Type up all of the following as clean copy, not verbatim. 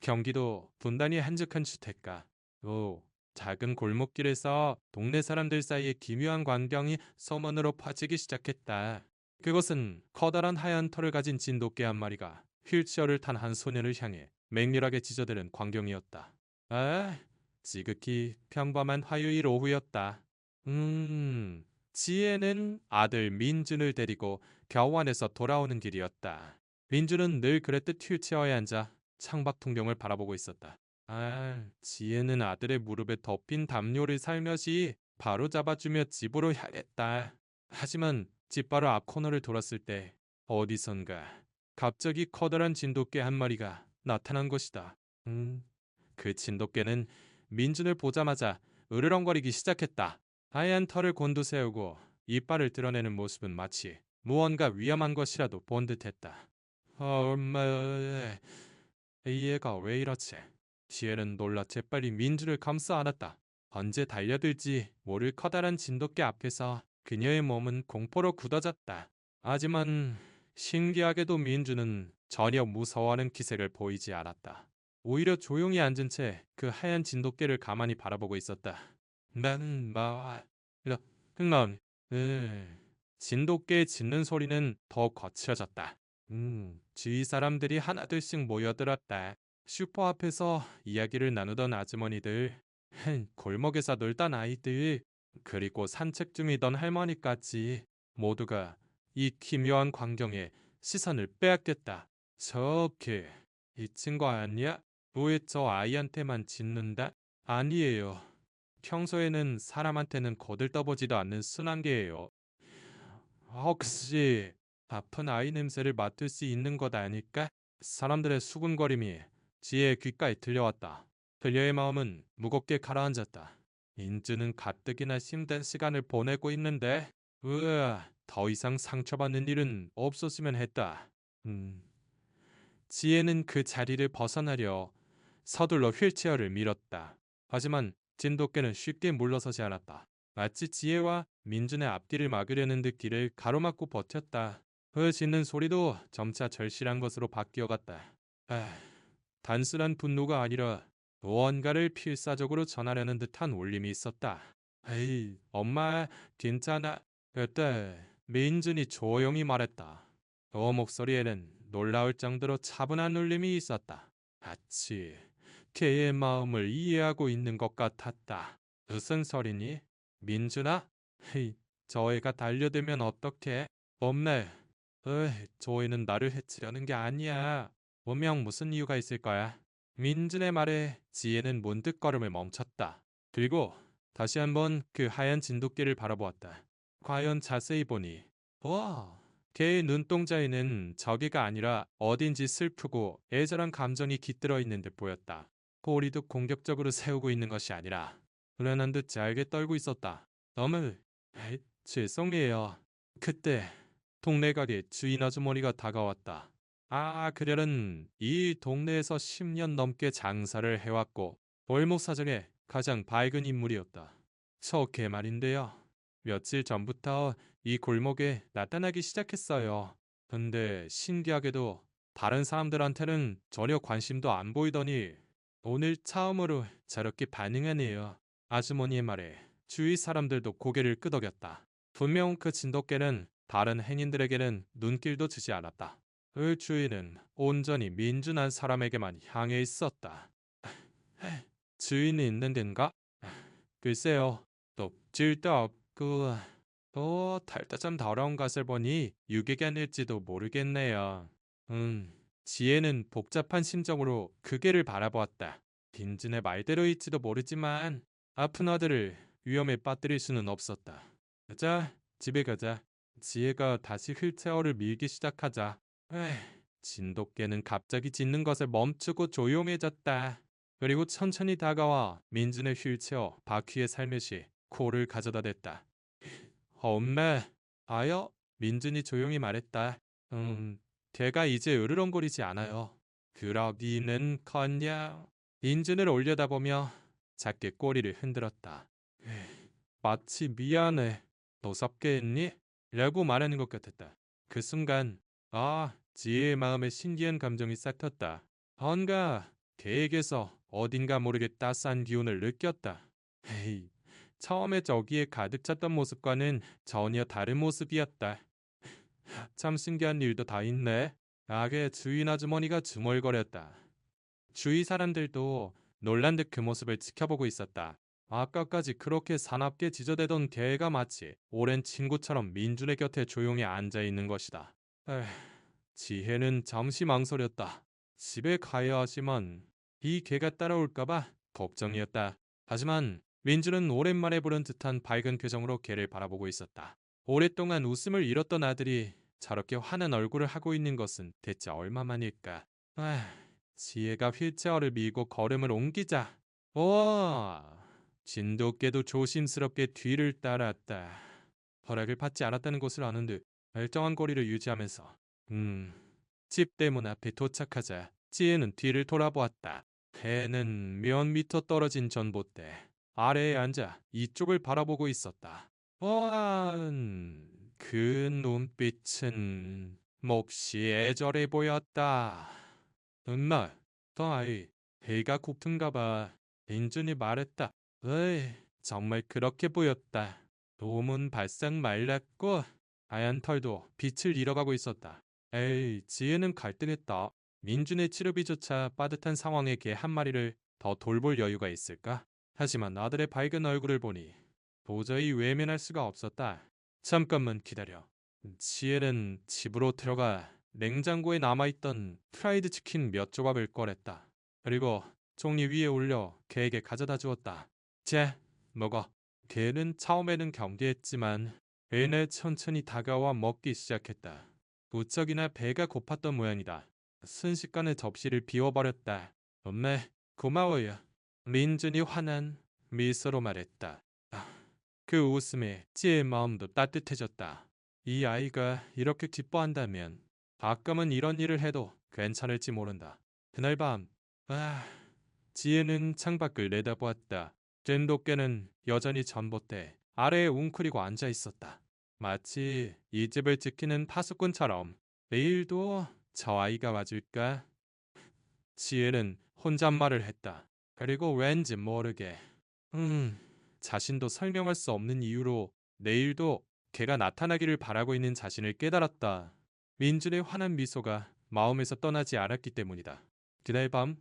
경기도 분단이 한적한 주택가. 오, 작은 골목길에서 동네 사람들 사이에 기묘한 광경이 소문으로 퍼지기 시작했다. 그것은 커다란 하얀 털을 가진 진돗개 한 마리가 휠체어를 탄 한 소년을 향해 맹렬하게 짖어대는 광경이었다. 아, 지극히 평범한 화요일 오후였다. 지혜는 아들 민준을 데리고 겨우안에서 돌아오는 길이었다. 민준은 늘 그랬듯 휠체어에 앉아 창밖 풍경을 바라보고 있었다. 지혜는 아들의 무릎에 덮인 담요를 살며시 바로 잡아주며 집으로 향했다. 하지만 집 바로 앞 코너를 돌았을 때 어디선가 갑자기 커다란 진돗개 한 마리가 나타난 것이다. 그 진돗개는 민준을 보자마자 으르렁거리기 시작했다. 하얀 털을 곤두세우고 이빨을 드러내는 모습은 마치 무언가 위험한 것이라도 본 듯했다. 엄마, 얘가 왜 이러지? 지혜는 놀라 재빨리 민준을 감싸 안았다. 언제 달려들지 모를 커다란 진돗개 앞에서 그녀의 몸은 공포로 굳어졌다. 하지만 신기하게도 민준은 전혀 무서워하는 기색을 보이지 않았다. 오히려 조용히 앉은 채 그 하얀 진돗개를 가만히 바라보고 있었다. 나는 넌, 진돗개의 짖는 소리는 더 거칠어졌다. 주위 사람들이 하나둘씩 모여들었다. 슈퍼 앞에서 이야기를 나누던 아주머니들, 골목에서 놀던 아이들, 그리고 산책 중이던 할머니까지 모두가 이 기묘한 광경에 시선을 빼앗겼다. 저게 이 친구 아니야? 왜 저 아이한테만 짖는다? 아니에요. 평소에는 사람한테는 거들떠보지도 않는 순한개예요. 혹시 아픈 아이 냄새를 맡을 수 있는 것 아닐까? 사람들의 수군거림이 지혜의 귓가에 들려왔다. 그녀의 마음은 무겁게 가라앉았다. 인주는 가뜩이나 힘든 시간을 보내고 있는데 더 이상 상처받는 일은 없었으면 했다. 지혜는 그 자리를 벗어나려 서둘러 휠체어를 밀었다. 하지만 진돗개는 쉽게 물러서지 않았다. 마치 지혜와 민준의 앞뒤를 막으려는 듯 길을 가로막고 버텼다. 그 짖는 소리도 점차 절실한 것으로 바뀌어갔다. 단순한 분노가 아니라 무언가를 필사적으로 전하려는 듯한 울림이 있었다. 에이, 엄마, 괜찮아. 그때 민준이 조용히 말했다. 그 목소리에는 놀라울 정도로 차분한 울림이 있었다. 마치 걔의 마음을 이해하고 있는 것 같았다. 무슨 소리니? 민준아? 헤이, 저 애가 달려들면 어떡해? 없네. 저 애는 나를 해치려는 게 아니야. 분명 무슨 이유가 있을 거야. 민준의 말에 지혜는 문득 걸음을 멈췄다. 그리고 다시 한번 그 하얀 진돗개를 바라보았다. 과연 자세히 보니, 와, 걔의 눈동자에는 저기가 아니라 어딘지 슬프고 애절한 감정이 깃들어 있는 듯 보였다. 꼬리도 공격적으로 세우고 있는 것이 아니라 불안한 듯 잘게 떨고 있었다. 너무 죄송해요. 그때 동네 가게 주인 아주머니가 다가왔다. 그녀는 이 동네에서 10년 넘게 장사를 해왔고 골목 사정에 가장 밝은 인물이었다. 저게 말인데요. 며칠 전부터 이 골목에 나타나기 시작했어요. 근데 신기하게도 다른 사람들한테는 전혀 관심도 안 보이더니 오늘 처음으로 저렇게 반응하네요. 아주머니의 말에 주위 사람들도 고개를 끄덕였다. 분명 그 진돗개는 다른 행인들에게는 눈길도 주지 않았다. 그 주인은 온전히 민준한 사람에게만 향해 있었다. 주인이 있는 데인가? 글쎄요. 또 질도 없고 또 탈때 좀 더러운 것을 보니 유괴견일지도 모르겠네요. 지혜는 복잡한 심정으로 그게를 바라보았다. 빈진의 말대로일지도 모르지만 아픈 아들을 위험에 빠뜨릴 수는 없었다. 자, 집에 가자. 지혜가 다시 휠체어를 밀기 시작하자. 진돗개는 갑자기 짖는 것을 멈추고 조용해졌다. 그리고 천천히 다가와 민준의 휠체어 바퀴에 살며시 코를 가져다 댔다. 엄마, 아요? 민준이 조용히 말했다. 걔가 이제 으르렁거리지 않아요. 그러기는커녕 민준을 올려다보며 작게 꼬리를 흔들었다. 마치 미안해. 노섭게 했니? 라고 말하는 것 같았다. 그 순간 지혜의 마음에 신기한 감정이 싹 텄다. 뭔가 걔에게서 어딘가 모르게 따스한 기운을 느꼈다. 헤이, 처음에 저기에 가득 찼던 모습과는 전혀 다른 모습이었다. 참 신기한 일도 다 있네. 악의 주인 아주머니가 중얼거렸다. 주위 사람들도 놀란 듯 그 모습을 지켜보고 있었다. 아까까지 그렇게 사납게 지저대던 걔가 마치 오랜 친구처럼 민준의 곁에 조용히 앉아 있는 것이다. 에휴, 지혜는 잠시 망설였다. 집에 가야 하지만 이 걔가 따라올까봐 걱정이었다. 하지만 민준은 오랜만에 보는 듯한 밝은 표정으로 걔를 바라보고 있었다. 오랫동안 웃음을 잃었던 아들이 저렇게 환한 얼굴을 하고 있는 것은 대체 얼마만일까. 에휴, 지혜가 휠체어를 밀고 걸음을 옮기자. 와, 진돗개도 조심스럽게 뒤를 따랐다. 허락을 받지 않았다는 것을 아는 듯 멀쩡한 거리를 유지하면서 집 대문 앞에 도착하자 지혜는 뒤를 돌아보았다. 배는 몇 미터 떨어진 전봇대 아래에 앉아 이쪽을 바라보고 있었다. 와, 그 눈빛은 몹시 애절해 보였다. 엄마, 더 아이, 배가 고픈가 봐. 인준이 말했다. 에이, 정말 그렇게 보였다. 몸은 바싹 말랐고 하얀 털도 빛을 잃어가고 있었다. 에이, 지혜는 갈등했다. 민준의 치료비조차 빠듯한 상황에 개 한 마리를 더 돌볼 여유가 있을까? 하지만 아들의 밝은 얼굴을 보니 도저히 외면할 수가 없었다. 잠깐만 기다려. 지혜는 집으로 들어가 냉장고에 남아있던 프라이드 치킨 몇 조각을 꺼냈다. 그리고 종이 위에 올려 개에게 가져다 주었다. 자, 먹어. 개는 처음에는 경계했지만 애내 천천히 다가와 먹기 시작했다. 무척이나 배가 고팠던 모양이다. 순식간에 접시를 비워버렸다. 엄마, 고마워요. 민준이 환한 미소로 말했다. 그 웃음에 지혜의 마음도 따뜻해졌다. 이 아이가 이렇게 기뻐한다면 가끔은 이런 일을 해도 괜찮을지 모른다. 그날 밤, 지혜는 창밖을 내다보았다. 젠도깨는 여전히 전봇대 아래에 웅크리고 앉아 있었다. 마치 이 집을 지키는 파수꾼처럼 내일도 저 아이가 와줄까? 지혜는 혼잣말을 했다. 그리고 왠지 모르게 자신도 설명할 수 없는 이유로 내일도 걔가 나타나기를 바라고 있는 자신을 깨달았다. 민준의 환한 미소가 마음에서 떠나지 않았기 때문이다. 그날 밤,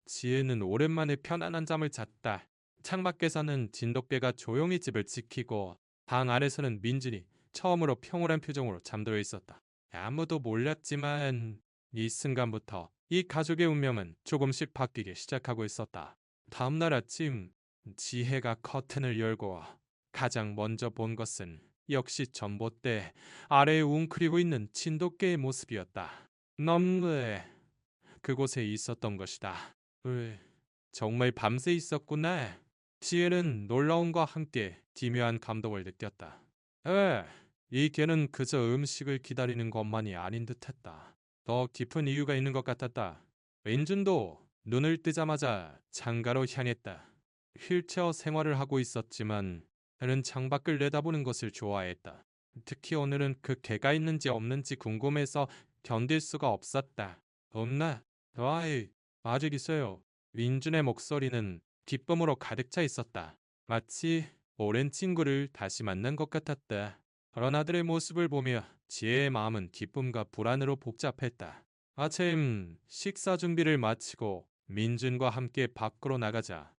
지혜는 오랜만에 편안한 잠을 잤다. 창밖에서는 진돗개가 조용히 집을 지키고 방 안에서는 민준이 처음으로 평온한 표정으로 잠들어 있었다. 아무도 몰랐지만 이 순간부터 이 가족의 운명은 조금씩 바뀌기 시작하고 있었다. 다음날 아침 지혜가 커튼을 열고 가장 먼저 본 것은 역시 전봇대 아래에 웅크리고 있는 진돗개의 모습이었다. 너무해. 그곳에 있었던 것이다. 정말 밤새 있었구나. 지혜는 놀라움과 함께 기묘한 감동을 느꼈다. 이 개는 그저 음식을 기다리는 것만이 아닌 듯했다. 더 깊은 이유가 있는 것 같았다. 윈준도 눈을 뜨자마자 창가로 향했다. 휠체어 생활을 하고 있었지만 그는 창밖을 내다보는 것을 좋아했다. 특히 오늘은 그 개가 있는지 없는지 궁금해서 견딜 수가 없었다. 없나? 아이, 아직 있어요. 윈준의 목소리는 기쁨으로 가득 차 있었다. 마치 오랜 친구를 다시 만난 것 같았다. 그런 아들의 모습을 보며 지혜의 마음은 기쁨과 불안으로 복잡했다. 아침 식사 준비를 마치고 민준과 함께 밖으로 나가자.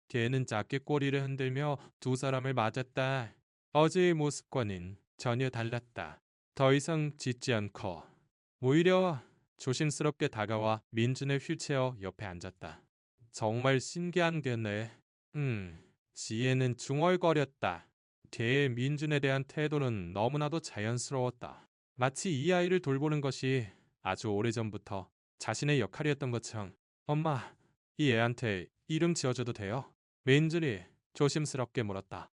걔는 작게 꼬리를 흔들며 두 사람을 맞았다. 어제의 모습과는 전혀 달랐다. 더 이상 짖지 않고 오히려 조심스럽게 다가와 민준의 휠체어 옆에 앉았다. 정말 신기한 게네. 지혜는 중얼거렸다. 걔의 민준에 대한 태도는 너무나도 자연스러웠다. 마치 이 아이를 돌보는 것이 아주 오래전부터 자신의 역할이었던 것처럼. 엄마, 이 애한테 이름 지어줘도 돼요? 민준이 조심스럽게 물었다.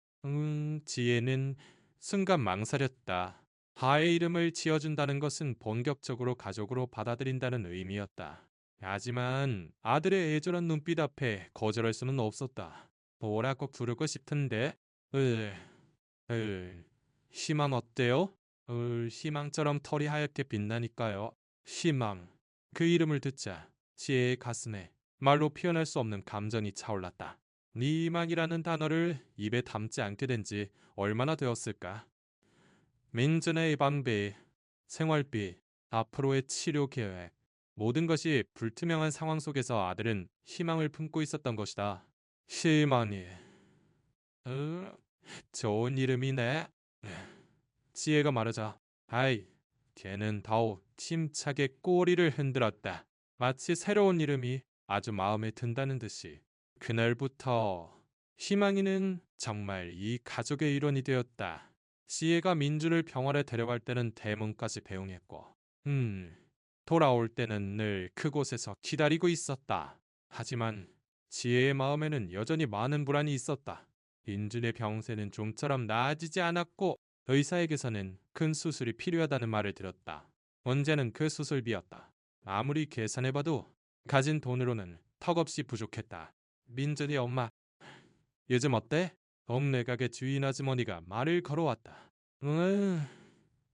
지혜는 순간 망설였다. 아의 이름을 지어준다는 것은 본격적으로 가족으로 받아들인다는 의미였다. 하지만 아들의 애절한 눈빛 앞에 거절할 수는 없었다. 뭐라고 부르고 싶은데? 을, 희망 어때요? 희망처럼 털이 하얗게 빛나니까요. 희망. 그 이름을 듣자 지혜의 가슴에 말로 표현할 수 없는 감정이 차올랐다. 희망이라는 단어를 입에 담지 않게 된 지 얼마나 되었을까? 민준의 방비, 생활비, 앞으로의 치료 계획, 모든 것이 불투명한 상황 속에서 아들은 희망을 품고 있었던 것이다. 희망이, 좋은 이름이네. 지혜가 말하자, 아이, 걔는 더욱 침착에 꼬리를 흔들었다. 마치 새로운 이름이 아주 마음에 든다는 듯이. 그날부터 희망이는 정말 이 가족의 일원이 되었다. 지혜가 민주를 병원에 데려갈 때는 대문까지 배웅했고, 돌아올 때는 늘 그곳에서 기다리고 있었다. 하지만 지혜의 마음에는 여전히 많은 불안이 있었다. 민준의 병세는 좀처럼 나아지지 않았고 의사에게서는 큰 수술이 필요하다는 말을 들었다. 문제는 그 수술비였다. 아무리 계산해봐도 가진 돈으로는 턱없이 부족했다. 민준이 엄마, 요즘 어때? 동네 가게 주인 아주머니가 말을 걸어왔다.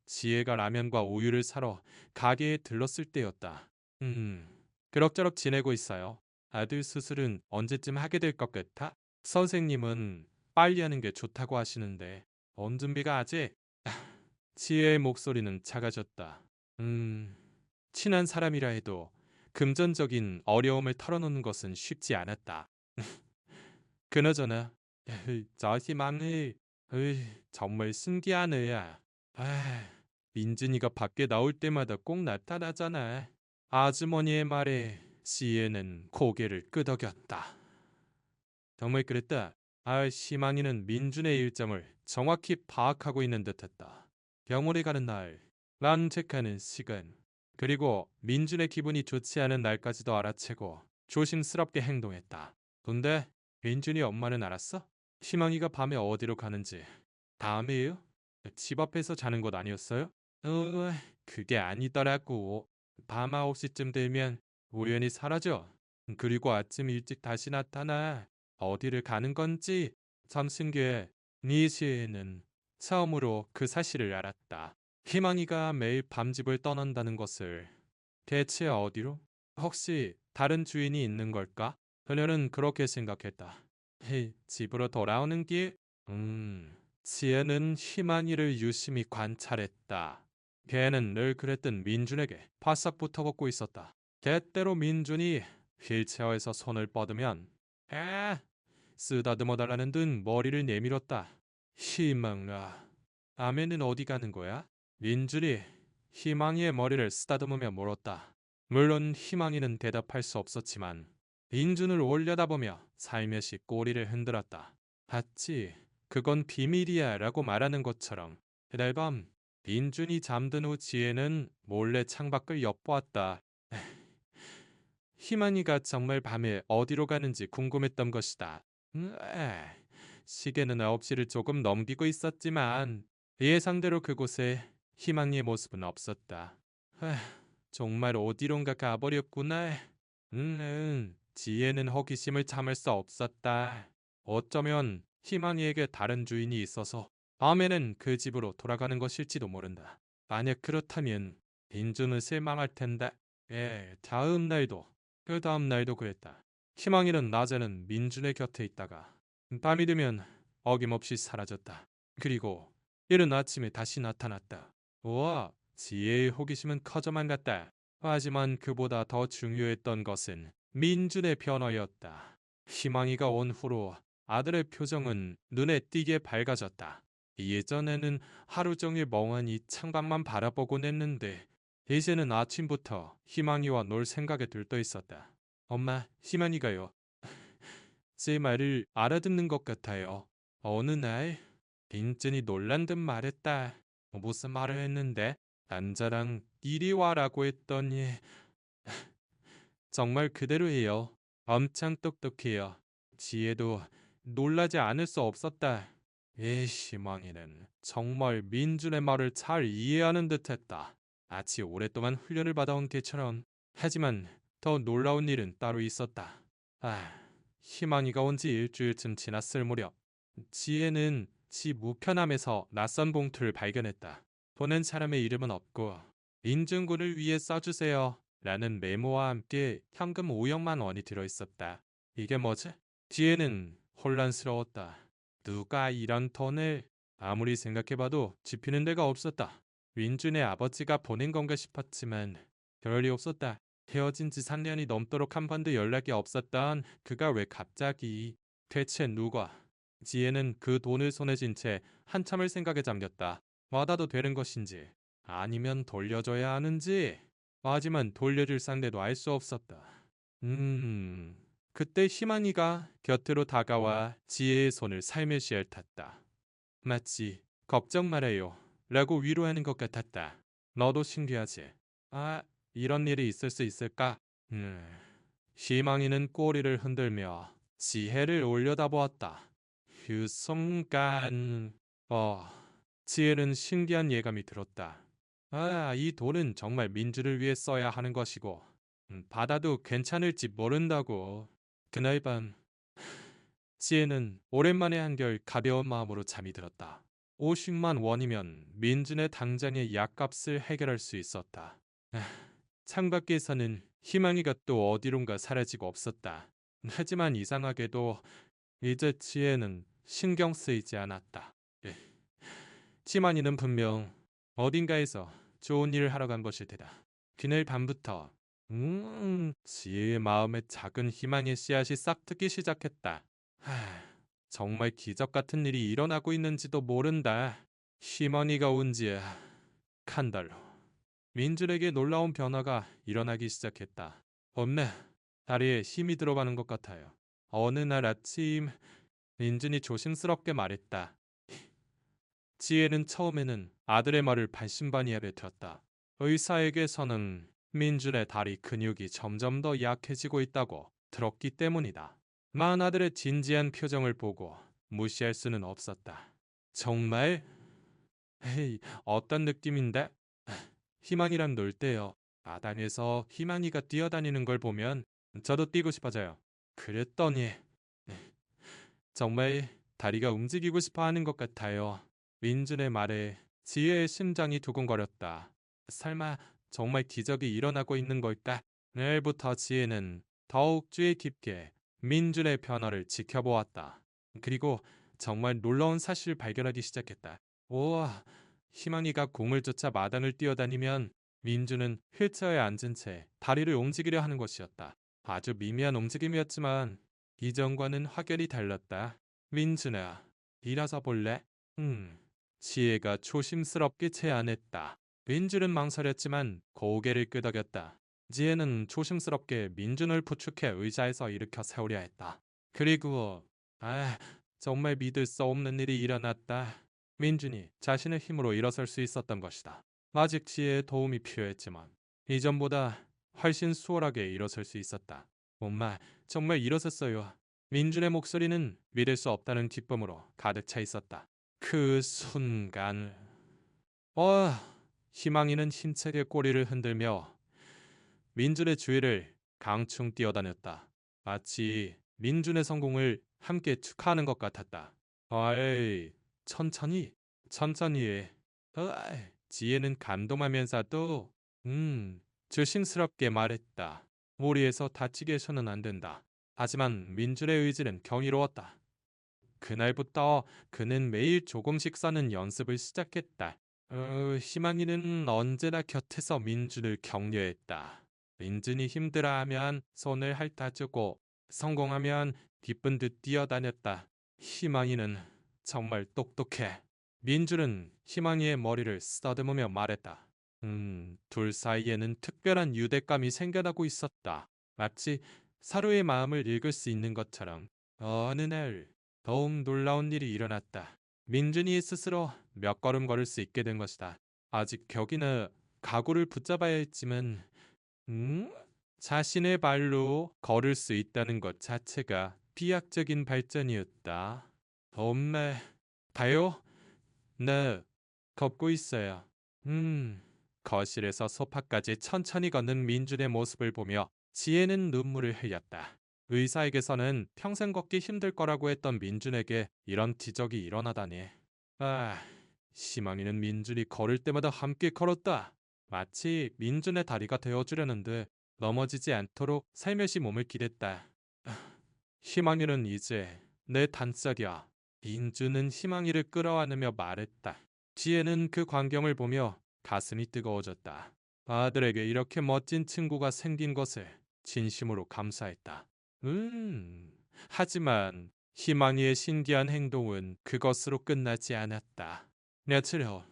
지혜가 라면과 우유를 사러 가게에 들렀을 때였다. 그럭저럭 지내고 있어요. 아들 수술은 언제쯤 하게 될 것 같아? 선생님은 빨리 하는 게 좋다고 하시는데 온 준비가 아직... 지혜의 목소리는 작아졌다. 친한 사람이라 해도 금전적인 어려움을 털어놓는 것은 쉽지 않았다. 그나저나 저 희망이 정말 신기한 애야. 민준이가 밖에 나올 때마다 꼭 나타나잖아. 아주머니의 말에 지혜는 고개를 끄덕였다. 정말 그랬다. 희망이는 민준의 일정을 정확히 파악하고 있는 듯했다. 병원에 가는 날, 란책하는 시간, 그리고 민준의 기분이 좋지 않은 날까지도 알아채고 조심스럽게 행동했다. 근데 민준이 엄마는 알았어? 희망이가 밤에 어디로 가는지. 다음에요? 집 앞에서 자는 곳 아니었어요? 그게 아니더라고. 밤 9시쯤 되면 우연히 사라져. 그리고 아침 일찍 다시 나타나. 어디를 가는 건지 잠신기에 니시에는 처음으로 그 사실을 알았다. 희망이가 매일 밤집을 떠난다는 것을. 대체 어디로? 혹시 다른 주인이 있는 걸까? 그녀는 그렇게 생각했다. 집으로 돌아오는 길? 지혜는 희망이를 유심히 관찰했다. 걔는 늘 그랬던 민준에게 바싹 붙어먹고 있었다. 때때로 민준이 휠체어에서 손을 뻗으면 쓰다듬어달라는 듯 머리를 내밀었다. 희망아, 아멘은 어디 가는 거야? 민준이 희망이의 머리를 쓰다듬으며 물었다. 물론 희망이는 대답할 수 없었지만 민준을 올려다보며 살며시 꼬리를 흔들었다. 봤지? 그건 비밀이야 라고 말하는 것처럼. 그날 밤 민준이 잠든 후 지혜는 몰래 창밖을 엿보았다. 희망이가 정말 밤에 어디로 가는지 궁금했던 것이다. 시계는 9시를 조금 넘기고 있었지만 예상대로 그곳에 희망이의 모습은 없었다. 정말 어디론가 가버렸구나. 지혜는 호기심을 참을 수 없었다. 어쩌면 희망이에게 다른 주인이 있어서 밤에는 그 집으로 돌아가는 것일지도 모른다. 만약 그렇다면 민준은 실망할 텐데. 다음 날도 그 다음 날도 그랬다. 희망이는 낮에는 민준의 곁에 있다가 밤이 되면 어김없이 사라졌다. 그리고 이른 아침에 다시 나타났다. 우와, 지혜의 호기심은 커져만 갔다. 하지만 그보다 더 중요했던 것은 민준의 변화였다. 희망이가 온 후로 아들의 표정은 눈에 띄게 밝아졌다. 예전에는 하루 종일 멍하니 창밖만 바라보곤 했는데 이제는 아침부터 희망이와 놀 생각에 들떠 있었다. 엄마, 희망이가요. 제 말을 알아듣는 것 같아요. 어느 날 빈준이 놀란 듯 말했다. 무슨 말을 했는데 남자랑 이리 와라고 했더니 정말 그대로예요. 엄청 똑똑해요. 지혜도 놀라지 않을 수 없었다. 희망이는 정말 민준의 말을 잘 이해하는 듯했다. 마치 오랫동안 훈련을 받아온 개처럼. 하지만 더 놀라운 일은 따로 있었다. 희망이가 온 지 일주일쯤 지났을 무렵 지혜는 집 우편함에서 낯선 봉투를 발견했다. 보낸 사람의 이름은 없고 민준군을 위해 써주세요 라는 메모와 함께 현금 5억만 원이 들어있었다. 이게 뭐지? 지혜는 혼란스러웠다. 누가 이런 돈을 아무리 생각해봐도 지피는 데가 없었다. 민준의 아버지가 보낸 건가 싶었지만 별리 없었다. 헤어진 지 3년이 넘도록 한 번도 연락이 없었던 그가 왜 갑자기 대체 누가? 지혜는 그 돈을 손에 쥔 채 한참을 생각에 잠겼다. 받아도 되는 것인지 아니면 돌려줘야 하는지. 하지만 돌려줄 상대도 알 수 없었다. 그때 희망이가 곁으로 다가와 지혜의 손을 살며시 핥았다. 마치 걱정 말아요 라고 위로하는 것 같았다. 너도 신기하지? 아, 이런 일이 있을 수 있을까? 희망이는 꼬리를 흔들며 지혜를 올려다보았다. 그 순간 지혜는 신기한 예감이 들었다. 이 돈은 정말 민주를 위해 써야 하는 것이고 받아도 괜찮을지 모른다고. 그날 밤 지혜는 오랜만에 한결 가벼운 마음으로 잠이 들었다. 50만 원이면 민준의 당장의 약값을 해결할 수 있었다. 창밖에서는 희망이가 또 어디론가 사라지고 없었다. 하지만 이상하게도 이제 지혜는 신경 쓰이지 않았다. 치만이는 분명 어딘가에서 좋은 일을 하러 간 것일 테다. 그날 밤부터 지혜의 마음에 작은 희망의 씨앗이 싹트기 시작했다. 정말 기적 같은 일이 일어나고 있는지도 모른다. 희망이가 온 지 한 달로 민준에게 놀라운 변화가 일어나기 시작했다. 없네. 다리에 힘이 들어가는 것 같아요. 어느 날 아침 민준이 조심스럽게 말했다. 지혜는 처음에는 아들의 말을 반신반의하려 들었다. 의사에게서는 민준의 다리 근육이 점점 더 약해지고 있다고 들었기 때문이다. 만 아들의 진지한 표정을 보고 무시할 수는 없었다. 정말? 헤이, 어떤 느낌인데? 희망이랑 놀 때요. 마당에서 희망이가 뛰어다니는 걸 보면 저도 뛰고 싶어져요. 그랬더니 정말 다리가 움직이고 싶어 하는 것 같아요. 민준의 말에 지혜의 심장이 두근거렸다. 설마 정말 기적이 일어나고 있는 걸까? 내일부터 지혜는 더욱 주의 깊게 민준의 변화를 지켜보았다. 그리고 정말 놀라운 사실을 발견하기 시작했다. 우와, 희망이가 공을 쫓아 마당을 뛰어다니면 민준은 휠체어에 앉은 채 다리를 움직이려 하는 것이었다. 아주 미미한 움직임이었지만 이전과는 확연히 달랐다. 민준아, 일어서 볼래? 지혜가 조심스럽게 제안했다. 민준은 망설였지만 고개를 끄덕였다. 지혜는 조심스럽게 민준을 부축해 의자에서 일으켜 세우려 했다. 그리고 정말 믿을 수 없는 일이 일어났다. 민준이 자신의 힘으로 일어설 수 있었던 것이다. 아직 지혜의 도움이 필요했지만 이전보다 훨씬 수월하게 일어설 수 있었다. 엄마, 정말 일어섰어요. 민준의 목소리는 믿을 수 없다는 기쁨으로 가득 차 있었다. 그 순간 희망이는 힘차게 꼬리를 흔들며 민준의 주위를 강충 뛰어다녔다. 마치 민준의 성공을 함께 축하하는 것 같았다. 에이, 천천히 해. 지혜는 감동하면서도 조심스럽게 말했다. 무리해서 다치게 해서는 안 된다. 하지만 민준의 의지는 경이로웠다. 그날부터 그는 매일 조금씩 써는 연습을 시작했다. 희망이는 언제나 곁에서 민준을 격려했다. 민준이 힘들어하면 손을 핥아주고 성공하면 기쁜 듯 뛰어다녔다. 희망이는 정말 똑똑해. 민준은 희망이의 머리를 쓰다듬으며 말했다. 둘 사이에는 특별한 유대감이 생겨나고 있었다. 마치 서로의 마음을 읽을 수 있는 것처럼. 어느 날 더욱 놀라운 일이 일어났다. 민준이 스스로 몇 걸음 걸을 수 있게 된 것이다. 아직 벽이나 가구를 붙잡아야 했지만 자신의 발로 걸을 수 있다는 것 자체가 비약적인 발전이었다. 엄마, 봐요? 네, 걷고 있어요. 거실에서 소파까지 천천히 걷는 민준의 모습을 보며 지혜는 눈물을 흘렸다. 의사에게서는 평생 걷기 힘들 거라고 했던 민준에게 이런 기적이 일어나다니. 희망이는 민준이 걸을 때마다 함께 걸었다. 마치 민준의 다리가 되어주려는 듯 넘어지지 않도록 살며시 몸을 기댔다. 희망이는 이제 내 단짝이야. 민준은 희망이를 끌어안으며 말했다. 지혜는 그 광경을 보며 가슴이 뜨거워졌다. 아들에게 이렇게 멋진 친구가 생긴 것을 진심으로 감사했다. 하지만 희망이의 신기한 행동은 그것으로 끝나지 않았다. 며칠 후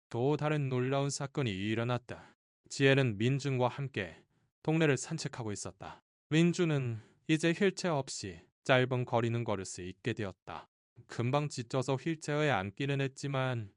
또 다른 놀라운 사건이 일어났다. 지혜는 민준과 함께 동네를 산책하고 있었다. 민준은 이제 휠체어 없이 짧은 거리는 걸을 수 있게 되었다. 금방 지쳐서 휠체어에 앉기는 했지만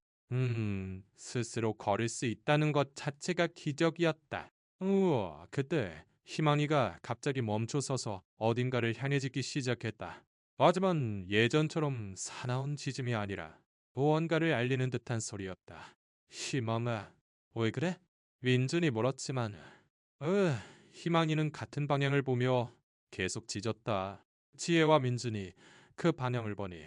스스로 걸을 수 있다는 것 자체가 기적이었다. 우와, 그때 희망이가 갑자기 멈춰서서 어딘가를 향해 짖기 시작했다. 하지만 예전처럼 사나운 짖음이 아니라 무언가를 알리는 듯한 소리였다. 희망아, 왜 그래? 민준이 물었지만 희망이는 같은 방향을 보며 계속 짖었다. 지혜와 민준이 그 방향을 보니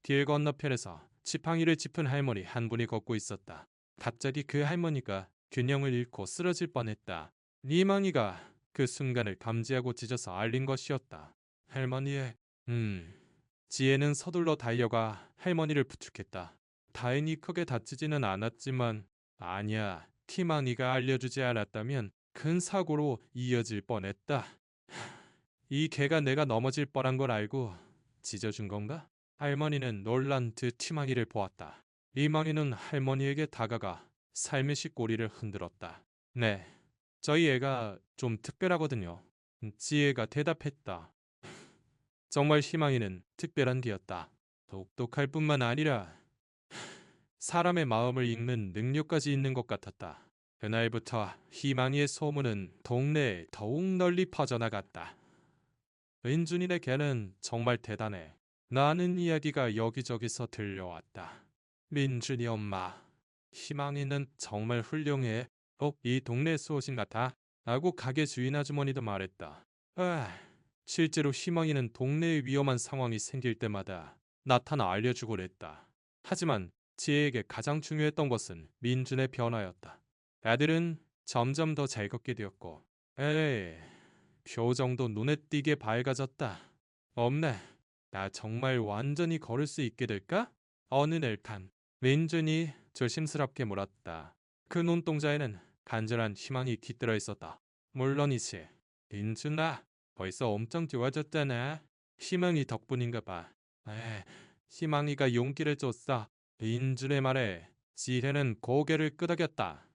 길 건너편에서 지팡이를 짚은 할머니 한 분이 걷고 있었다. 갑자기 그 할머니가 균형을 잃고 쓰러질 뻔했다. 희망이가 그 순간을 감지하고 짖어서 알린 것이었다. 할머니의 지혜는 서둘러 달려가 할머니를 부축했다. 다행히 크게 다치지는 않았지만 아니야, 희망이가 알려주지 않았다면 큰 사고로 이어질 뻔했다. 이 개가 내가 넘어질 뻔한 걸 알고 짖어준 건가? 할머니는 놀란 듯 희망이를 보았다. 희망이는 할머니에게 다가가 살며시 꼬리를 흔들었다. 네, 저희 애가 좀 특별하거든요. 지혜가 대답했다. 정말 희망이는 특별한 개였다. 똑똑할 뿐만 아니라 사람의 마음을 읽는 능력까지 있는 것 같았다. 그날부터 희망이의 소문은 동네에 더욱 널리 퍼져나갔다. 은준이네 개는 정말 대단해. 나는 이야기가 여기저기서 들려왔다. 민준이 엄마, 희망이는 정말 훌륭해. 이 동네 수호신 같아. 라고 가게 주인 아주머니도 말했다. 실제로 희망이는 동네에 위험한 상황이 생길 때마다 나타나 알려주고 그랬다. 하지만 지혜에게 가장 중요했던 것은 민준의 변화였다. 아들은 점점 더 잘 걷게 되었고, 표정도 눈에 띄게 밝아졌다. 없네. 나 정말 완전히 걸을 수 있게 될까? 어느 날간 민준이 조심스럽게 물었다. 그 눈동자에는 간절한 희망이 깃들어 있었다. 물론이지. 민준아, 벌써 엄청 좋아졌잖아. 희망이 덕분인가 봐. 희망이가 용기를 줬어. 민준의 말에 지혜는 고개를 끄덕였다.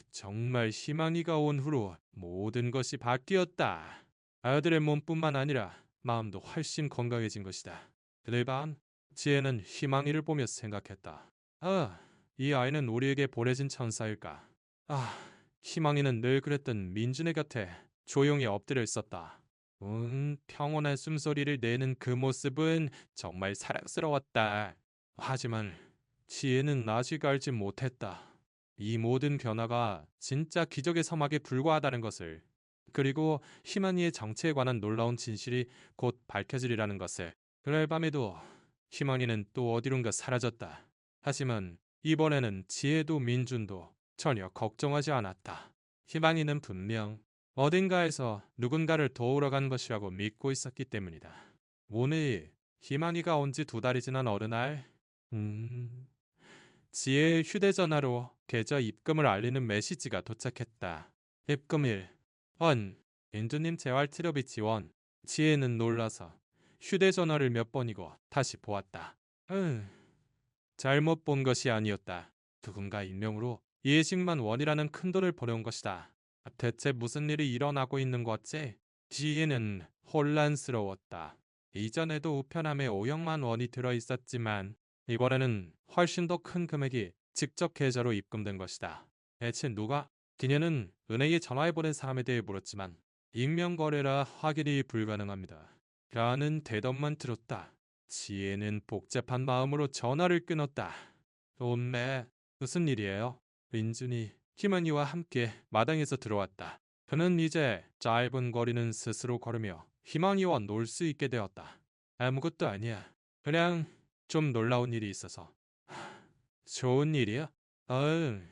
정말 희망이가 온 후로 모든 것이 바뀌었다. 아들의 몸뿐만 아니라 마음도 훨씬 건강해진 것이다. 그날 밤 지혜는 희망이를 보며 생각했다. 이 아이는 우리에게 보내진 천사일까. 희망이는 늘 그랬던 민준의 곁에 조용히 엎드려 있었다. 평온한 숨소리를 내는 그 모습은 정말 사랑스러웠다. 하지만 지혜는 아직 알지 못했다. 이 모든 변화가 진짜 기적의 서막에 불과하다는 것을, 그리고 희망이의 정체에 관한 놀라운 진실이 곧 밝혀지리라는 것을. 그날 밤에도 희망이는 또 어디론가 사라졌다. 하지만 이번에는 지혜도 민준도 전혀 걱정하지 않았다. 희망이는 분명 어딘가에서 누군가를 도우러 간 것이라고 믿고 있었기 때문이다. 오늘 희망이가 온 지 2달이 지난 어느 날, 지혜의 휴대전화로 계좌 입금을 알리는 메시지가 도착했다. 입금일 민주님 재활 치료비 지원. 지혜는 놀라서 휴대전화를 몇 번이고 다시 보았다. 잘못 본 것이 아니었다. 누군가 익명으로 예식만 원이라는 큰돈을 보내온 것이다. 대체 무슨 일이 일어나고 있는 거지? 지혜는 혼란스러웠다. 이전에도 우편함에 5억만 원이 들어있었지만 이번에는 훨씬 더 큰 금액이 직접 계좌로 입금된 것이다. 대체 누가? 그녀는 은행에 전화해보낸 사람에 대해 물었지만 익명거래라 확인이 불가능합니다. 라는 대답만 들었다. 지혜는 복잡한 마음으로 전화를 끊었다. 엄매, 무슨 일이에요? 민준이 희만이와 함께 마당에서 들어왔다. 그는 이제 짧은 거리는 스스로 걸으며 희망이와 놀 수 있게 되었다. 아무것도 아니야. 그냥 좀 놀라운 일이 있어서. 좋은 일이야? 응.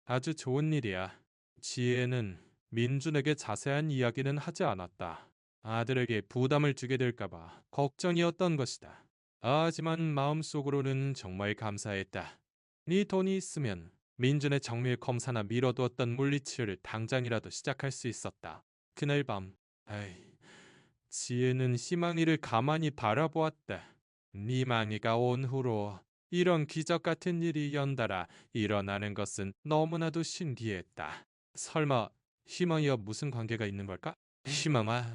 아주 좋은 일이야. 지혜는 민준에게 자세한 이야기는 하지 않았다. 아들에게 부담을 주게 될까봐 걱정이었던 것이다. 하지만 마음속으로는 정말 감사했다. 네 돈이 있으면 민준의 정밀 검사나 미뤄두었던 물리치료를 당장이라도 시작할 수 있었다. 그날 밤, 아이, 지혜는 희망이를 가만히 바라보았다. 희망이가 온 후로 이런 기적 같은 일이 연달아 일어나는 것은 너무나도 신기했다. 설마 희망이와 무슨 관계가 있는 걸까? 희망아,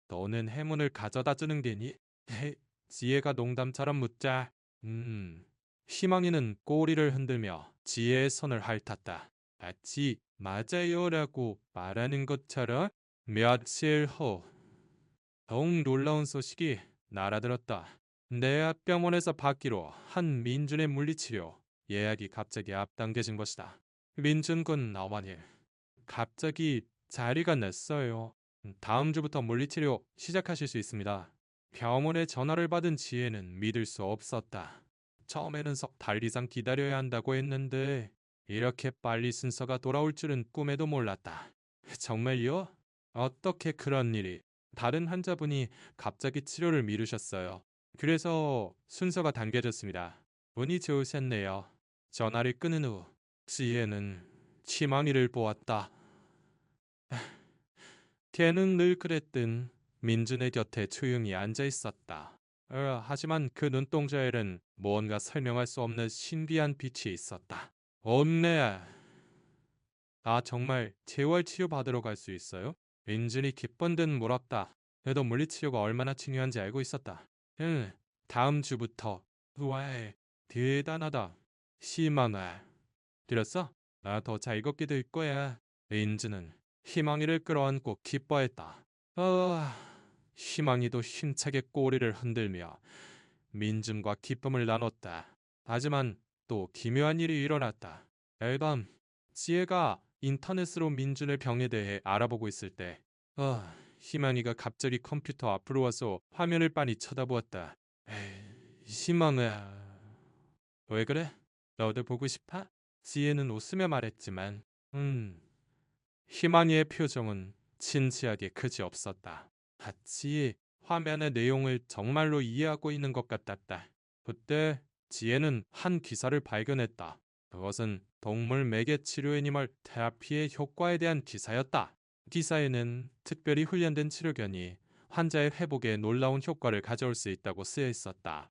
너는 행운을 가져다 주는 게니? 헤, 지혜가 농담처럼 묻자. 희망이는 꼬리를 흔들며 지혜의 손을 핥았다. 마치 맞아요라고 말하는 것처럼. 며칠 후 더욱 놀라운 소식이 날아들었다. 내 앞 병원에서 받기로 한 민준의 물리치료 예약이 갑자기 앞당겨진 것이다. 민준 군 어머니, 갑자기 자리가 났어요. 다음 주부터 물리치료 시작하실 수 있습니다. 병원에 전화를 받은 지혜는 믿을 수 없었다. 처음에는 석 달 이상 기다려야 한다고 했는데 이렇게 빨리 순서가 돌아올 줄은 꿈에도 몰랐다. 정말요? 어떻게 그런 일이? 다른 환자분이 갑자기 치료를 미루셨어요. 그래서 순서가 당겨졌습니다. 운이 좋으셨네요. 전화를 끊은 후 지혜는 치망이를 보았다. 걔는 늘 그랬든 민준의 곁에 조용히 앉아 있었다. 하지만 그 눈동자에는 뭔가 설명할 수 없는 신비한 빛이 있었다. 엄내야. 아, 정말 재활 치료 받으러 갈 수 있어요? 민준이 기쁜 듯 물었다. 그래도 물리치료가 얼마나 중요한지 알고 있었다. 응, 다음 주부터. 우와, 대단하다. 희망아. 들었어? 나 더 잘 걷게 될 거야. 민준은 희망이를 끌어안고 기뻐했다. 희망이도 힘차게 꼬리를 흔들며 민준과 기쁨을 나눴다. 하지만 또 기묘한 일이 일어났다. 앨범 지혜가 인터넷으로 민준의 병에 대해 알아보고 있을 때 희망이가 갑자기 컴퓨터 앞으로 와서 화면을 빤히 쳐다보았다. 에이, 희망아. 왜 그래? 너도 보고 싶어? 지혜는 웃으며 말했지만 희망이의 표정은 진지하게 그지없었다. 마치 화면의 내용을 정말로 이해하고 있는 것 같았다. 그때 지혜는 한 기사를 발견했다. 그것은 동물 매개 치료 애니멀 테라피의 효과에 대한 기사였다. 기사에는 특별히 훈련된 치료견이 환자의 회복에 놀라운 효과를 가져올 수 있다고 쓰여 있었다.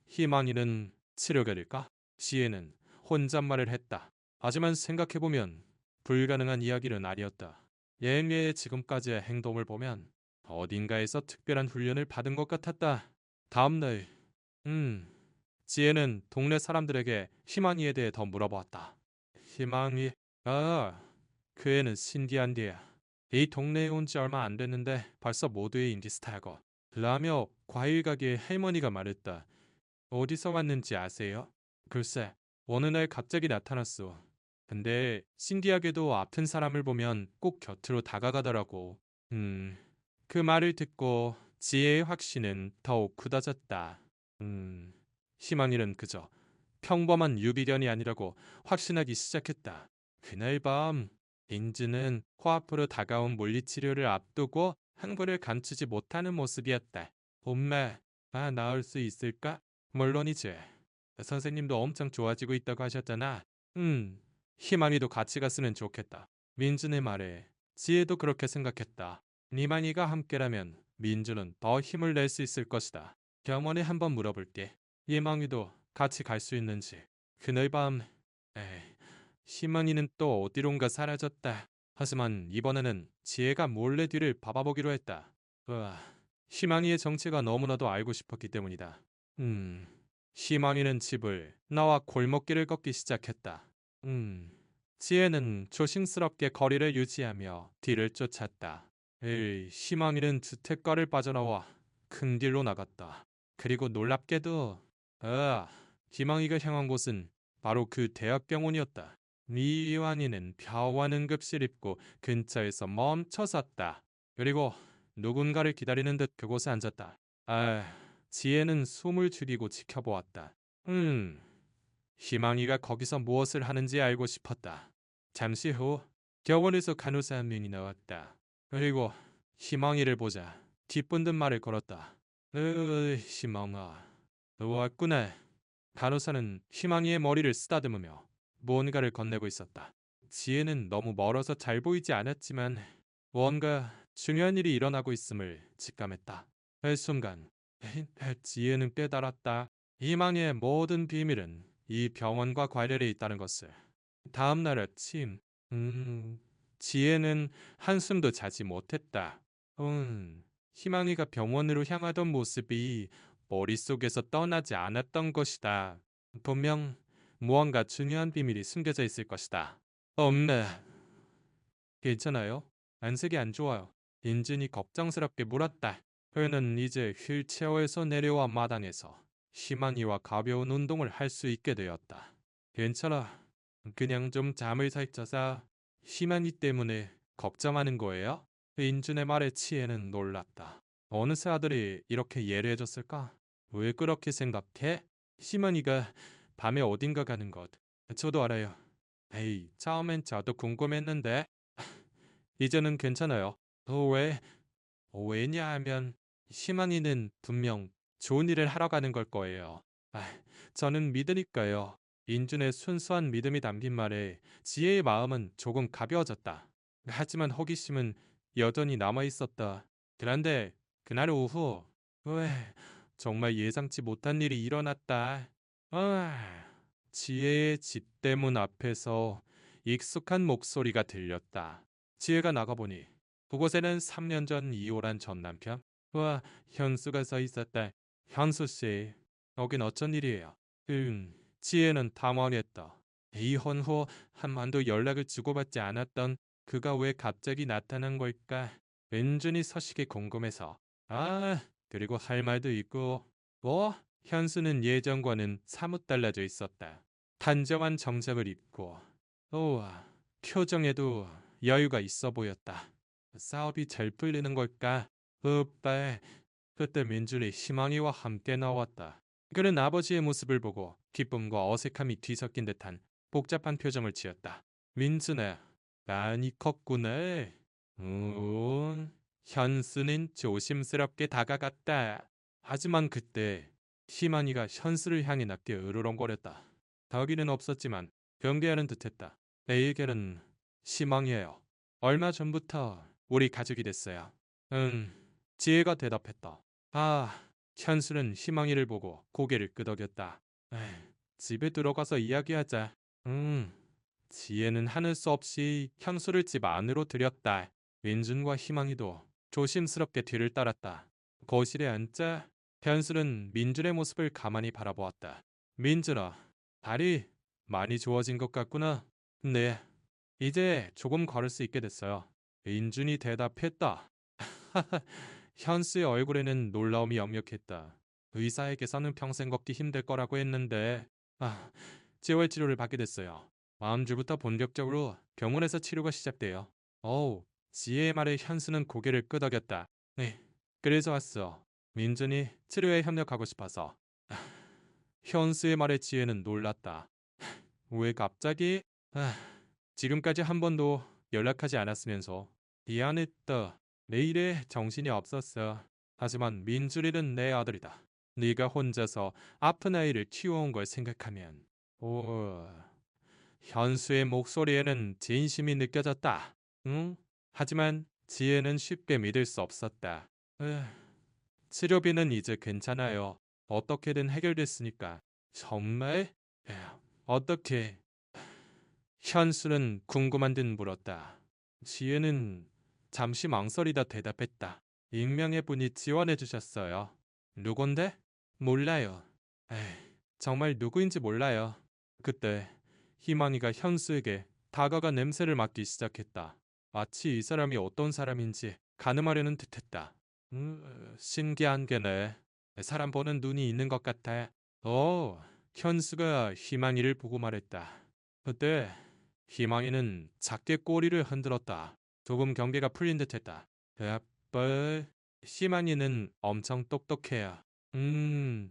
희망이는 치료견일까? 지혜는 혼잣말을 했다. 하지만 생각해보면 불가능한 이야기는 아니었다. 예행리의 지금까지의 행동을 보면 어딘가에서 특별한 훈련을 받은 것 같았다. 다음날, 지혜는 동네 사람들에게 희망이에 대해 더 물어보았다. 희망이, 그 애는 신기한 데야. 이 동네에 온 지 얼마 안 됐는데 벌써 모두의 인기스타고. 라며 과일 가게의 할머니가 말했다. 어디서 왔는지 아세요? 글쎄, 어느 날 갑자기 나타났어. 근데 신기하게도 아픈 사람을 보면 꼭 곁으로 다가가더라고. 그 말을 듣고 지혜의 확신은 더욱 굳어졌다. 희망이는 그저 평범한 유비견이 아니라고 확신하기 시작했다. 그날 밤 인즈는 코앞으로 다가온 물리치료를 앞두고 흥분을 감추지 못하는 모습이었다. 엄마, 나 나을 수 있을까? 물론이지. 선생님도 엄청 좋아지고 있다고 하셨잖아. 희망이도 같이 갔으면 좋겠다. 민준의 말에 지혜도 그렇게 생각했다. 니만이가 함께라면 민준은 더 힘을 낼 수 있을 것이다. 병원에 한번 물어볼게. 희망이도 같이 갈 수 있는지. 그날 밤, 에이, 희망이는 또 어디론가 사라졌다. 하지만 이번에는 지혜가 몰래 뒤를 봐봐보기로 했다. 희망이의 정체가 너무나도 알고 싶었기 때문이다. 희망이는 집을 나와 골목길을 걷기 시작했다. 지혜는 조심스럽게 거리를 유지하며 뒤를 쫓았다. 희망이는 주택가를 빠져나와 큰 길로 나갔다. 그리고 놀랍게도 희망이가 향한 곳은 바로 그 대학병원이었다. 이완이는 벼와 응급실 입구 근처에서 멈춰 섰다. 그리고 누군가를 기다리는 듯 그곳에 앉았다. 지혜는 숨을 죽이고 지켜보았다. 희망이가 거기서 무엇을 하는지 알고 싶었다. 잠시 후 병원에서 간호사 한 명이 나왔다. 그리고 희망이를 보자 기쁜 듯 말을 걸었다. 희망아, 너 왔구나. 간호사는 희망이의 머리를 쓰다듬으며 무언가를 건네고 있었다. 지혜는 너무 멀어서 잘 보이지 않았지만 뭔가 중요한 일이 일어나고 있음을 직감했다. 그 순간 지혜는 깨달았다. 희망의 모든 비밀은 이 병원과 관련이 있다는 것을. 다음 날 아침, 지혜는 한숨도 자지 못했다. 희망이가 병원으로 향하던 모습이 머릿속에서 떠나지 않았던 것이다. 분명 무언가 중요한 비밀이 숨겨져 있을 것이다. 엄마, 괜찮아요? 안색이 안 좋아요. 인진이 걱정스럽게 물었다. 그는 이제 휠체어에서 내려와 마당에서 희망이와 가벼운 운동을 할 수 있게 되었다. 괜찮아. 그냥 좀 잠을 살짝 자. 희망이 때문에 걱정하는 거예요? 인준의 말에 치에는 놀랐다. 어느새 아들이 이렇게 예리해졌을까? 왜 그렇게 생각해? 희망이가 밤에 어딘가 가는 것. 저도 알아요. 에이, 처음엔 저도 궁금했는데 이제는 괜찮아요. 왜? 왜냐하면 희망이는 분명 좋은 일을 하러 가는 걸 거예요. 저는 믿으니까요. 인준의 순수한 믿음이 담긴 말에 지혜의 마음은 조금 가벼워졌다. 하지만 호기심은 여전히 남아 있었다. 그런데 그날 오후, 왜 정말 예상치 못한 일이 일어났다. 지혜의 집대문 앞에서 익숙한 목소리가 들렸다. 지혜가 나가보니 그곳에는 3년 전 이혼한 전 남편과 현수가 서 있었다. 현수 씨, 여긴 어쩐 일이에요? 지혜는 당황했다. 이혼 후 한 번도 연락을 주고받지 않았던 그가 왜 갑자기 나타난 걸까? 은준이 서식이 궁금해서. 그리고 할 말도 있고. 뭐? 현수는 예전과는 사뭇 달라져 있었다. 단정한 정장을 입고 우와, 표정에도 여유가 있어 보였다. 사업이 잘 풀리는 걸까? 오빠, 그때 민준이 희망이와 함께 나왔다. 그는 아버지의 모습을 보고 기쁨과 어색함이 뒤섞인 듯한 복잡한 표정을 지었다. 민준아, 많이 컸구나. 현수는 조심스럽게 다가갔다. 하지만 그때 희만이가 현수를 향해 낮게 으르렁거렸다. 덕이는 없었지만 경계하는 듯했다. 내에게는 희망이에요. 얼마 전부터 우리 가족이 됐어요. 지혜가 대답했다. 현수는 희망이를 보고 고개를 끄덕였다. 에이, 집에 들어가서 이야기하자. 지혜는 하는 수 없이 현수를 집 안으로 들였다. 민준과 희망이도 조심스럽게 뒤를 따랐다. 거실에 앉자 현수는 민준의 모습을 가만히 바라보았다. 민준아, 다리 많이 좋아진 것 같구나. 네, 이제 조금 걸을 수 있게 됐어요. 민준이 대답했다. 현수의 얼굴에는 놀라움이 역력했다. 의사에게서는 평생 걷기 힘들 거라고 했는데 재활치료를 받게 됐어요. 다음 주부터 본격적으로 병원에서 치료가 시작돼요. 지혜의 말에 현수는 고개를 끄덕였다. 네, 그래서 왔어. 민준이 치료에 협력하고 싶어서. 현수의 말에 지혜는 놀랐다. 왜 갑자기? 지금까지 한 번도 연락하지 않았으면서. 미안했다. 내 일에 정신이 없었어. 하지만 민준이는 내 아들이다. 네가 혼자서 아픈 아이를 키워온 걸 생각하면 현수의 목소리에는 진심이 느껴졌다. 응? 하지만 지혜는 쉽게 믿을 수 없었다. 치료비는 이제 괜찮아요. 어떻게든 해결됐으니까. 정말? 어떻게? 현수는 궁금한 듯 물었다. 지혜는 잠시 망설이다 대답했다. 익명의 분이 지원해 주셨어요. 누군데? 몰라요. 정말 누구인지 몰라요. 그때 희망이가 현수에게 다가가 냄새를 맡기 시작했다. 마치 이 사람이 어떤 사람인지 가늠하려는 듯했다. 신기한 게네. 사람 보는 눈이 있는 것 같아. 현수가 희망이를 보고 말했다. 그때 희망이는 작게 꼬리를 흔들었다. 조금 경계가 풀린 듯했다. 아빠, 희망이는 엄청 똑똑해요.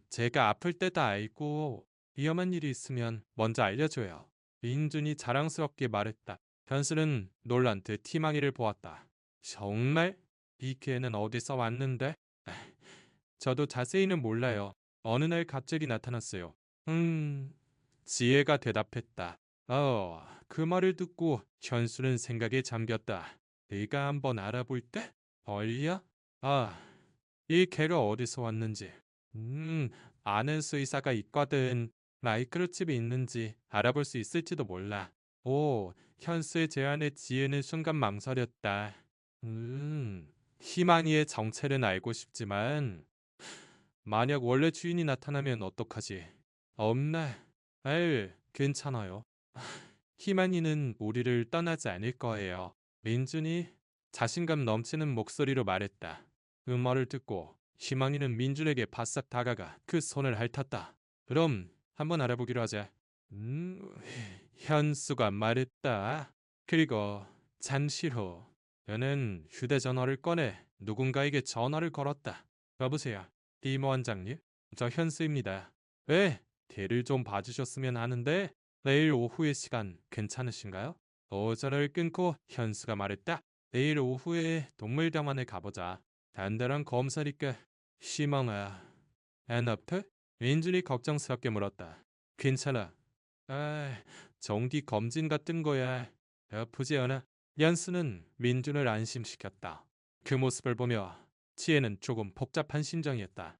제가 아플 때 다 알고 위험한 일이 있으면 먼저 알려줘요. 민준이 자랑스럽게 말했다. 현수는 놀란 듯 희망이를 보았다. 정말? 이 기회는 어디서 왔는데? 에휴, 저도 자세히는 몰라요. 어느 날 갑자기 나타났어요. 지혜가 대답했다. 그 말을 듣고 현수는 생각에 잠겼다. 내가 한번 알아볼 때? 벌이야? 이 개가 어디서 왔는지. 아는 수의사가 있거든. 마이크로칩이 있는지 알아볼 수 있을지도 몰라. 오, 현수의 제안에 지혜는 순간 망설였다. 희망이의 정체는 알고 싶지만 만약 원래 주인이 나타나면 어떡하지? 없나? 에이, 괜찮아요. 희만이는 우리를 떠나지 않을 거예요. 민준이 자신감 넘치는 목소리로 말했다. 그 말을 듣고 희망이는 민준에게 바싹 다가가 그 손을 핥았다. 그럼 한번 알아보기로 하자. 음, 현수가 말했다. 그리고 잠시 후 그는 휴대전화를 꺼내 누군가에게 전화를 걸었다. 여보세요. 이모 원장님? 저 현수입니다. 왜? 대를 좀 봐주셨으면 하는데 내일 오후의 시간 괜찮으신가요? 전화를 끊고 현수가 말했다. 내일 오후에 동물병원에 가보자. 단단한 검사니까. 희망아. 안 아파? 민준이 걱정스럽게 물었다. 괜찮아. 정기 검진 같은 거야. 아프지 않아? 연수는 민준을 안심시켰다. 그 모습을 보며 지혜는 조금 복잡한 심정이었다.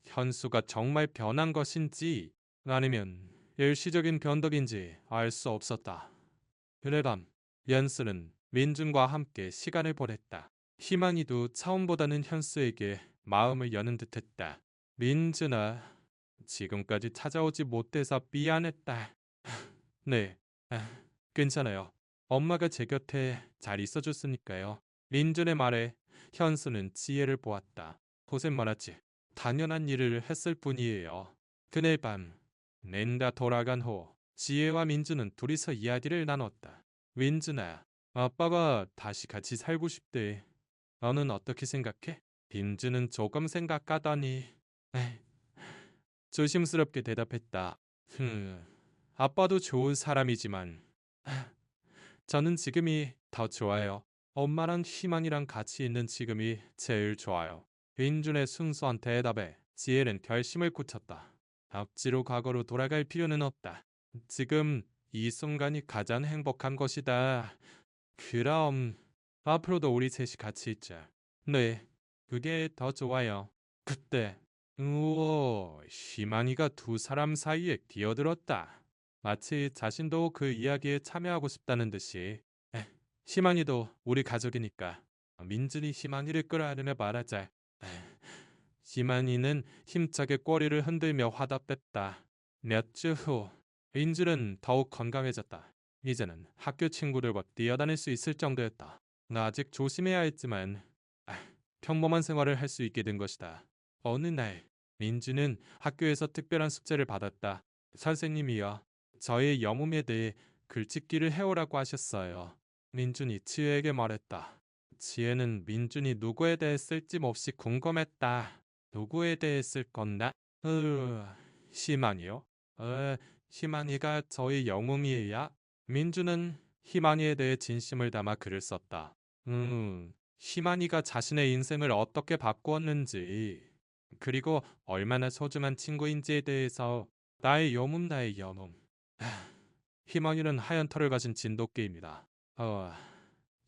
현수가 정말 변한 것인지 아니면 일시적인 변덕인지 알 수 없었다. 그날 밤 연수는 민준과 함께 시간을 보냈다. 희망이도 처음보다는 현수에게 마음을 여는 듯했다. 민준아, 지금까지 찾아오지 못해서 미안했다. 네, 괜찮아요. 엄마가 제 곁에 잘 있어줬으니까요. 민준의 말에 현수는 지혜를 보았다. 고생 많았지. 당연한 일을 했을 뿐이에요. 그날 밤 낸다 돌아간 후 지혜와 민준은 둘이서 이야기를 나눴다. 민준아, 아빠가 다시 같이 살고 싶대. 너는 어떻게 생각해? 민준은 조금 생각하더니 에이, 조심스럽게 대답했다. 아빠도 좋은 사람이지만 저는 지금이 더 좋아요. 엄마랑 희망이랑 같이 있는 지금이 제일 좋아요. 민준의 순수한 대답에 지혜는 결심을 굳혔다. 억지로 과거로 돌아갈 필요는 없다. 지금 이 순간이 가장 행복한 것이다. 그럼 앞으로도 우리 셋이 같이 있자. 네, 그게 더 좋아요. 그때 우와, 희망이가 두 사람 사이에 끼어들었다. 마치 자신도 그 이야기에 참여하고 싶다는 듯이. 희망이도 우리 가족이니까 민준이 희망이를 끌어안으며 말하자. 희망이는 힘차게 꼬리를 흔들며 화답했다. 몇 주 후 민준은 더욱 건강해졌다. 이제는 학교 친구들과 뛰어다닐 수 있을 정도였다. 나 아직 조심해야 했지만 평범한 생활을 할 수 있게 된 것이다. 어느 날 민준은 학교에서 특별한 숙제를 받았다. 선생님이여, 저의 영웅에 대해 글짓기를 해오라고 하셨어요. 민준이 지혜에게 말했다. 지혜는 민준이 누구에 대해 쓸지 몹시 궁금했다. 누구에 대해 쓸 건가? 희만이요? 희만이가 저의 영웅이야? 민준은 희만이에 대해 진심을 담아 글을 썼다. 희만이가 자신의 인생을 어떻게 바꾸었는지, 그리고 얼마나 소중한 친구인지에 대해서. 나의 영웅, 나의 영웅. 희망이는 하얀 털을 가진 진돗개입니다.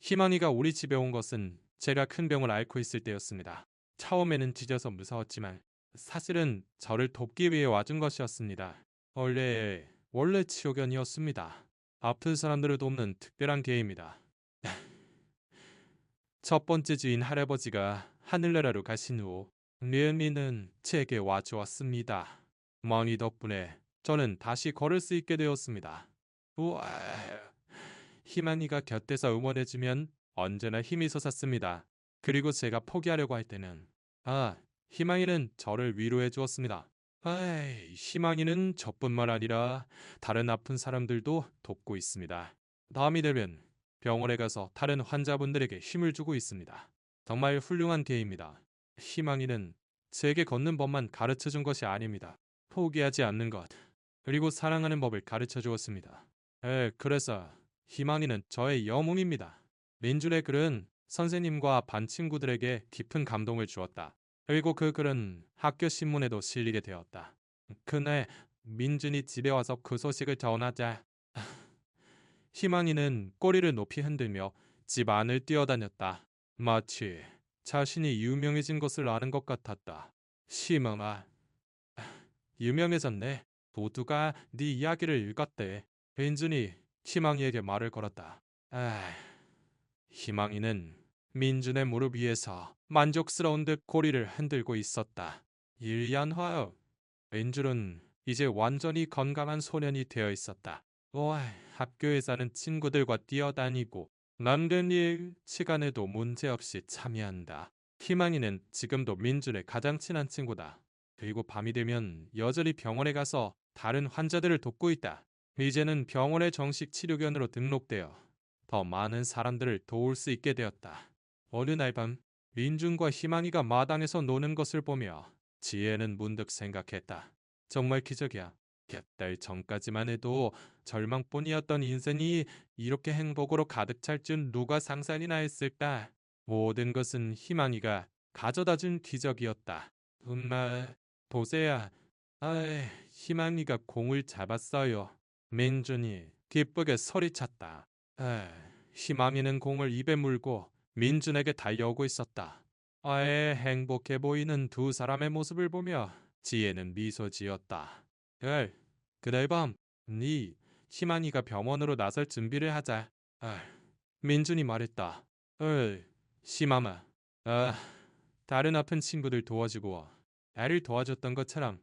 희망이가 우리 집에 온 것은 제가 큰 병을 앓고 있을 때였습니다. 처음에는 짖어서 무서웠지만 사실은 저를 돕기 위해 와준 것이었습니다. 원래 치료견이었습니다. 아픈 사람들을 돕는 특별한 개입니다. 첫 번째 주인 할아버지가 하늘나라로 가신 후 리은미는 제게 와주었습니다. 머니 덕분에 저는 다시 걸을 수 있게 되었습니다. 우와, 희만이가 곁에서 응원해주면 언제나 힘이 솟았습니다. 그리고 제가 포기하려고 할 때는 희망이는 저를 위로해 주었습니다. 희망이는 저뿐만 아니라 다른 아픈 사람들도 돕고 있습니다. 다음이 되면 병원에 가서 다른 환자분들에게 힘을 주고 있습니다. 정말 훌륭한 개입니다. 희망이는 제게 걷는 법만 가르쳐 준 것이 아닙니다. 포기하지 않는 것, 그리고 사랑하는 법을 가르쳐 주었습니다. 그래서 희망이는 저의 영웅입니다. 민준의 글은 선생님과 반 친구들에게 깊은 감동을 주었다. 그리고 그 글은 학교 신문에도 실리게 되었다. 그날 민준이 집에 와서 그 소식을 전하자 희망이는 꼬리를 높이 흔들며 집 안을 뛰어다녔다. 마치 자신이 유명해진 것을 아는 것 같았다. 희망아, 유명해졌네. 모두가 네 이야기를 읽었대. 민준이 희망이에게 말을 걸었다. 희망이는 민준의 무릎 위에서 만족스러운 듯 고리를 흔들고 있었다. 1년 후 민준은 이제 완전히 건강한 소년이 되어 있었다. 학교에서는 친구들과 뛰어다니고 남는 일 시간에도 문제없이 참여한다. 희망이는 지금도 민준의 가장 친한 친구다. 그리고 밤이 되면 여전히 병원에 가서 다른 환자들을 돕고 있다. 이제는 병원의 정식 치료견으로 등록되어 더 많은 사람들을 도울 수 있게 되었다. 어느 날 밤 민준과 희망이가 마당에서 노는 것을 보며 지혜는 문득 생각했다. 정말 기적이야. 몇 달 전까지만 해도 절망뿐이었던 인생이 이렇게 행복으로 가득 찰 줄 누가 상상이나 했을까. 모든 것은 희망이가 가져다준 기적이었다. 정말 보세요. 희망이가 공을 잡았어요. 민준이 기쁘게 소리쳤다. 희망이는 공을 입에 물고 민준에게 달려오고 있었다. 행복해 보이는 두 사람의 모습을 보며 지혜는 미소 지었다. 그날 밤, 네 희망이가 병원으로 나설 준비를 하자. 민준이 말했다. 희망아, 다른 아픈 친구들 도와주고 애를 도와줬던 것처럼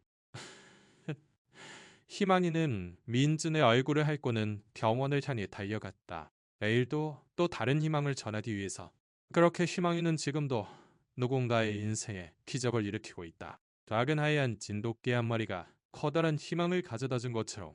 희망이는 민준의 얼굴을 핥고는 병원을 향해 달려갔다. 내일도 또 다른 희망을 전하기 위해서. 그렇게 희망이는 지금도 누군가의 인생에 기적을 일으키고 있다. 작은 하얀 진돗개 한 마리가 커다란 희망을 가져다 준 것처럼